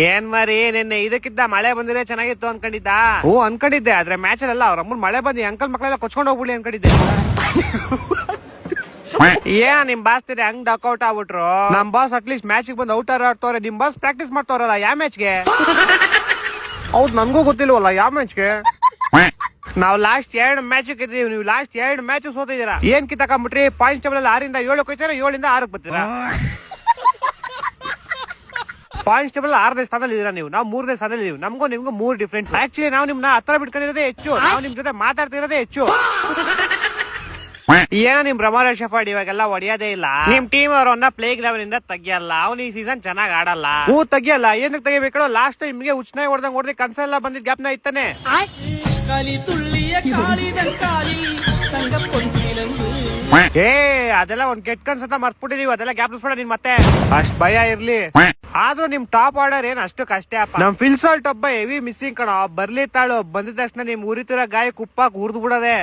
ಏನ್ ಮರಿ ನಿನ್ನೆ ಇದಕ್ಕಿದ್ದ ಮಳೆ ಬಂದಿದ್ರೆ ಚೆನ್ನಾಗಿತ್ತು ಅನ್ಕೊಂಡಿದ್ದ. ಹ್ಞೂ ಅನ್ಕೊಂಡಿದ್ದೆ, ಆದ್ರೆ ಮ್ಯಾಚ್ ಅಲ್ಲ ಅವ್ರ ಅಮ್ಮನ್ ಮಳೆ ಬಂದಿ ಅಂಕಲ್ ಮಕ್ಕಳೆಲ್ಲ ಕೊಚ್ಕೊಂಡು ಹೋಗ್ಬಿಡಿ ಅನ್ಕೊಂಡಿದ್ದೆ. ಏನ್ ನಿಮ್ ಬಾಸ್ ತಿರಿ ಹಂಗ್ ಡಕ್ಔಟ್ ಆಗ್ಬಿಟ್ರು. ನಮ್ ಬಾಸ್ ಅಟ್ಲೀಸ್ಟ್ ಮ್ಯಾಚ್ ಬಂದ್ ಔಟ್ ಆಡ್ತವ್ರೆ, ನಿಮ್ ಬಾಸ್ ಪ್ರಾಕ್ಟೀಸ್ ಮಾಡ್ತವ್ರಲ್ಲ ಯಾವ ಮ್ಯಾಚ್ಗೆ. ಹೌದ್ ನನ್ಗೂ ಗೊತ್ತಿಲ್ವಲ್ಲ ಯಾವ ಮ್ಯಾಚ್ಗೆ. ನಾವ್ ಲಾಸ್ಟ್ 2 ಮ್ಯಾಚ್ ಗೆದ್ದೀವಿ, ನೀವು ಲಾಸ್ಟ್ 2 ಮ್ಯಾಚ್ ಸೋತಿದ್ದೀರಾ. ಏನ್ ಕಿತ್ತಾಕೊಂಡ್ಬಿಟ್ರಿ? ಪಾಯಿಂಟ್ಸ್ ಟೇಬಲ್ ಅಲ್ಲಿ 6ರಿಂದ 7 ಹೋಗ್ತೀರಾ, 7ರಿಂದ 6 ಬರ್ತೀರಾ. ಪಾಯಿಂಟ್ಸ್ ಟೇಬಲ್ 6ನೇ ಸ್ಥಾನದಲ್ಲಿ ಇದೀರಾ ನೀವು, ನಾವು 3ನೇ ಸ್ಥಾನದಲ್ಲಿ ಇದೀವಿ. ನಮಗೂ ನಿಮ್ಗೂ 3 ಡಿಫ್ರೆನ್ಸ್. ಆಕ್ಚುಲಿ ನಾವು ನಿಮ್ನ ಹತ್ರ ಬಿಟ್ಕೊಂಡಿರೋದೇ ಹೆಚ್ಚು, ನಾವು ನಿಮ್ ಜೊತೆ ಮಾತಾಡ್ತಿರೋದೇ ಹೆಚ್ಚು. ಏನೋ ನಿಮ್ ಬ್ರಹ್ಮಾರ ಶಫಾಡ್ ಇವಾಗೆಲ್ಲ ಹೊಡಿಯೋದೇ ಇಲ್ಲ. ನಿಮ್ ಟೀಮ್ ಅವರನ್ನ ಪ್ಲೇಗ್ ಲೆವೆಲ್ ಇಂದ ತೆಗಿಯಲ್ಲ. ಅವ್ನು ಈ ಸೀಸನ್ ಚೆನ್ನಾಗ್ ಆಡಲ್ಲ. ತೆಗಿಯಲ್ಲ, ಏನಕ್ಕೆ ತೆಗಿಬೇಕೋ? ಲಾಸ್ಟ್ ನಿಮ್ಗೆ ಉಚ್ಚನಾಗಿ ಹೊಡೆದಂಗ್ ಕನ್ಸೆಲ್ಲ ಬಂದಿದ್ ಗ್ಯಾಪ್ನ ಇತ್ತಾನೆ. ಏ ಅದೆಲ್ಲ ಒಂದ್ ಕೆಟ್ಟ ಕನ್ಸಂತ ಮರ್ತ್ಬಿಟ್ಟಿದೀವಿ, ಅದೆಲ್ಲ ಗ್ಯಾಪ್ಸ್ಬೇಡ ನೀನ್ ಮತ್ತೆ. ಅಷ್ಟ್ ಭಯ ಇರ್ಲಿ. ಆದ್ರೂ ನಿಮ್ ಟಾಪ್ ಆರ್ಡರ್ ಏನ್ ಅಷ್ಟು ಕಷ್ಟ ಅಪ್ಪ. ನಮ್ ಫಿಲ್ಸಾಲ್ಟ್ ಒಬ್ಬ ಹೆವಿ ಮಿಸ್ಸಿಂಗ್ ಕಣ. ಬರ್ಲಿ ತಾಳು, ಬಂದಿದ ತಕ್ಷಣ ನಿಮ್ ಉರಿತಿರೋ ಗಾಯ ಕುಪ್ಪಾಕ್ ಹುರ್ದು ಬಿಡೋದೆ.